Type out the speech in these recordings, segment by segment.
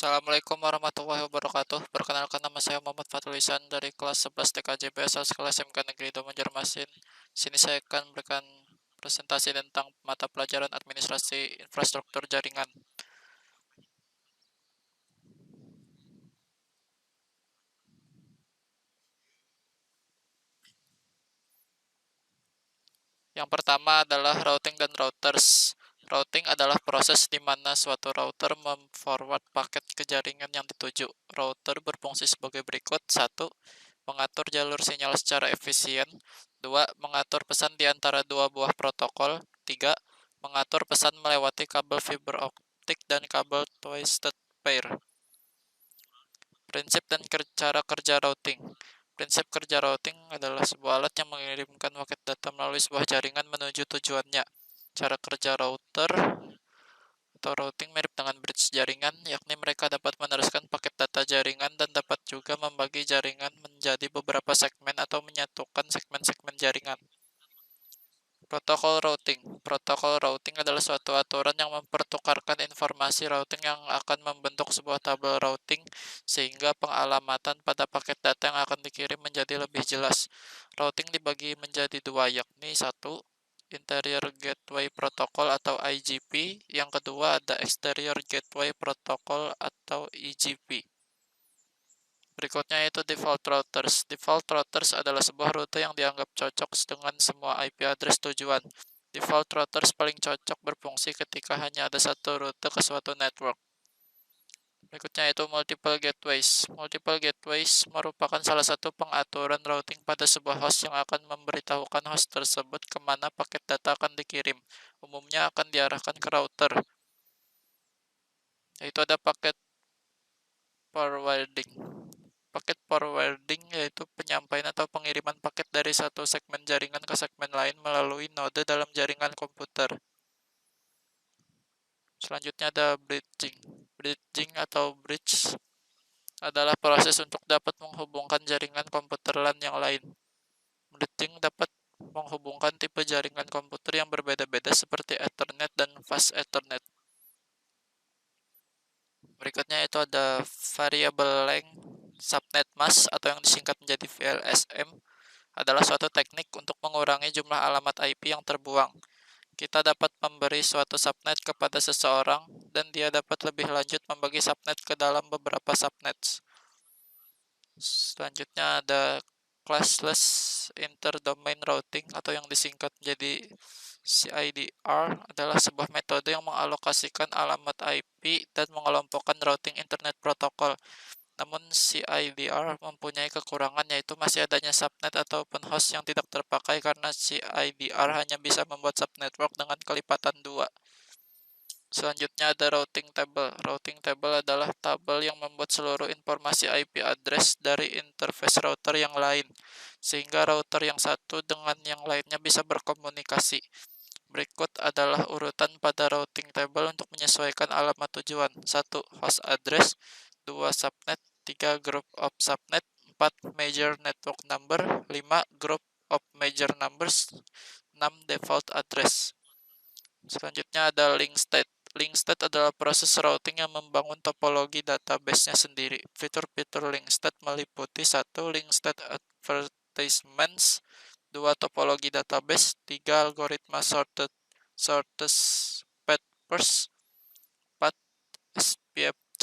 Assalamualaikum warahmatullahi wabarakatuh. Perkenalkan nama saya Muhammad Fatul Ihsan dari kelas 11 TKJB asal sekolah SMK Negeri Domen Banjarmasin. Sini saya akan memberikan presentasi tentang mata pelajaran administrasi infrastruktur jaringan. Yang pertama adalah routing dan routers. Routing adalah proses di mana suatu router memforward paket ke jaringan yang dituju. Router berfungsi sebagai berikut. Satu, mengatur jalur sinyal secara efisien. 2. Mengatur pesan di antara dua buah protokol. 3. Mengatur pesan melewati kabel fiber optik dan kabel twisted pair. Prinsip dan cara kerja routing. Prinsip kerja routing adalah sebuah alat yang mengirimkan paket data melalui sebuah jaringan menuju tujuannya. Cara kerja router atau routing mirip dengan bridge jaringan, yakni mereka dapat meneruskan paket data jaringan dan dapat juga membagi jaringan menjadi beberapa segmen atau menyatukan segmen-segmen jaringan. Protokol routing. Protokol routing adalah suatu aturan yang mempertukarkan informasi routing yang akan membentuk sebuah tabel routing sehingga pengalamatan pada paket data yang akan dikirim menjadi lebih jelas. Routing dibagi menjadi dua, yakni satu, Interior Gateway Protocol atau IGP, yang kedua ada Exterior Gateway Protocol atau EGP. Berikutnya yaitu default routers. Default routers adalah sebuah rute yang dianggap cocok dengan semua IP address tujuan. Default routers paling cocok berfungsi ketika hanya ada satu rute ke suatu network. Berikutnya yaitu multiple gateways. Multiple gateways merupakan salah satu pengaturan routing pada sebuah host yang akan memberitahukan host tersebut kemana paket data akan dikirim. Umumnya akan diarahkan ke router. Yaitu ada paket forwarding. Paket forwarding yaitu penyampaian atau pengiriman paket dari satu segmen jaringan ke segmen lain melalui node dalam jaringan komputer. Selanjutnya ada bridging. Bridging atau bridge adalah proses untuk dapat menghubungkan jaringan komputer LAN yang lain. Bridging dapat menghubungkan tipe jaringan komputer yang berbeda-beda seperti Ethernet dan Fast Ethernet. Berikutnya itu ada variable length subnet mask atau yang disingkat menjadi VLSM, adalah suatu teknik untuk mengurangi jumlah alamat IP yang terbuang. Kita dapat memberi suatu subnet kepada seseorang dan dia dapat lebih lanjut membagi subnet ke dalam beberapa subnets. Selanjutnya ada classless interdomain routing atau yang disingkat menjadi CIDR, adalah sebuah metode yang mengalokasikan alamat IP dan mengelompokkan routing internet protokol. Namun CIDR mempunyai kekurangan, yaitu masih adanya subnet ataupun host yang tidak terpakai karena CIDR hanya bisa membuat subnetwork dengan kelipatan 2. Selanjutnya ada routing table. Routing table adalah tabel yang membuat seluruh informasi IP address dari interface router yang lain, sehingga router yang satu dengan yang lainnya bisa berkomunikasi. Berikut adalah urutan pada routing table untuk menyesuaikan alamat tujuan. 1. Host address. 2. Subnet. 3. Group of subnet. 4. Major network number. 5. Group of major numbers. 6. Default address. Selanjutnya ada link state. Link state adalah proses routing yang membangun topologi database-nya sendiri. Fitur-fitur link state meliputi 1. Link state advertisements. 2. Topologi database. 3. Algoritma sorted path first. 4. SPF3.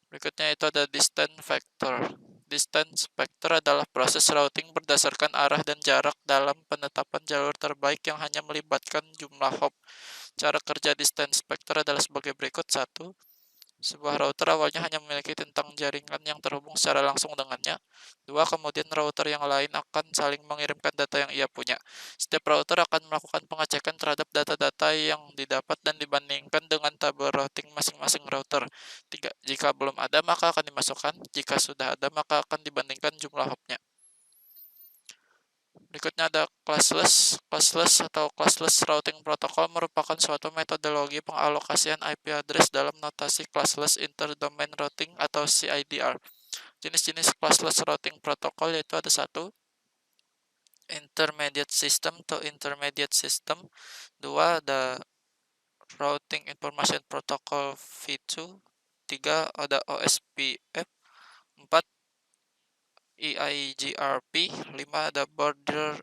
Berikutnya itu ada distance factor. Distance factor adalah proses routing berdasarkan arah dan jarak dalam penetapan jalur terbaik yang hanya melibatkan jumlah hop. Cara kerja distance factor adalah sebagai berikut. 1. Sebuah router awalnya hanya memiliki tentang jaringan yang terhubung secara langsung dengannya. 2. Kemudian router yang lain akan saling mengirimkan data yang ia punya. Setiap router akan melakukan pengecekan terhadap data-data yang didapat dan dibandingkan dengan tabel routing masing-masing router. 3. Jika belum ada, maka akan dimasukkan. Jika sudah ada, maka akan dibandingkan jumlah hopnya. Berikutnya ada classless. Classless atau classless routing protocol merupakan suatu metodologi pengalokasian IP address dalam notasi classless interdomain routing atau CIDR. Jenis-jenis classless routing protocol yaitu ada 1. Intermediate system atau intermediate system. 2. Ada routing information protocol V2. 3 ada OSPF, 4 EIGRP, 5 ada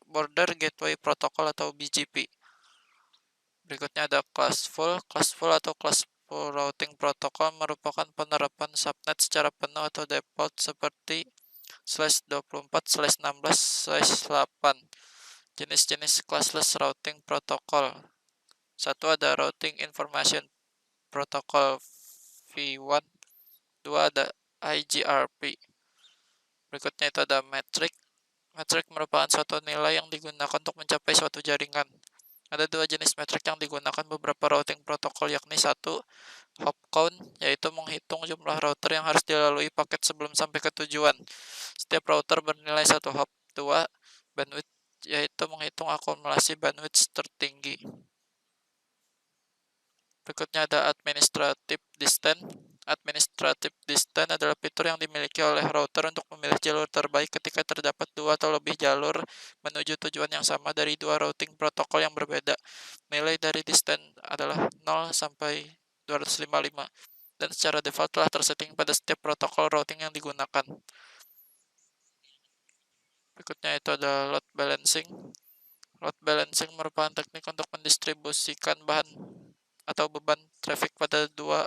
Border Gateway Protocol atau BGP. Berikutnya ada Classful. Classful atau Classful Routing Protocol merupakan penerapan subnet secara penuh atau default seperti /24/16/8. Jenis-jenis classless routing protocol. 1 ada Routing Information Protocol V1, 2 ada IGRP. Berikutnya itu ada metric. Metric merupakan suatu nilai yang digunakan untuk mencapai suatu jaringan. Ada 2 jenis metrik yang digunakan beberapa routing protokol, yakni 1 hop count, yaitu menghitung jumlah router yang harus dilalui paket sebelum sampai ke tujuan. Setiap router bernilai 1 hop. 2 bandwidth, yaitu menghitung akumulasi bandwidth tertinggi. Berikutnya ada administrative distance. Administrative distance adalah fitur yang dimiliki oleh router untuk memilih jalur terbaik ketika terdapat 2 atau lebih jalur menuju tujuan yang sama dari 2 routing protokol yang berbeda. Nilai dari distance adalah 0 sampai 255 dan secara default telah tersetting pada setiap protokol routing yang digunakan. Berikutnya itu ada load balancing. Load balancing merupakan teknik untuk mendistribusikan bahan atau beban traffic pada 2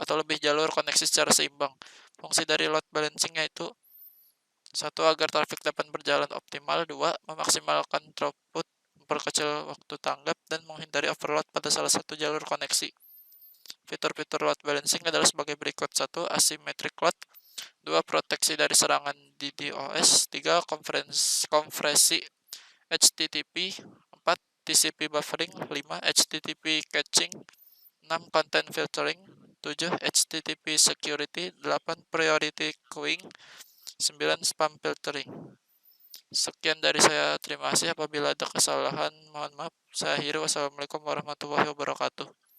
atau lebih jalur koneksi secara seimbang. Fungsi dari load balancing yaitu 1. Agar traffic dapat berjalan optimal. 2. Memaksimalkan throughput, memperkecil waktu tanggap, dan menghindari overload pada salah satu jalur koneksi. Fitur-fitur load balancing adalah sebagai berikut. 1. Asymmetric load. 2. Proteksi dari serangan DDoS. 3. Kompresi HTTP. 4. TCP buffering. 5. HTTP caching. 6. Content filtering. 7. HTTP security. 8. Priority queuing. 9. Spam filtering. Sekian dari saya, terima kasih. Apabila ada kesalahan, mohon maaf. Saya akhiri. Wassalamualaikum warahmatullahi wabarakatuh.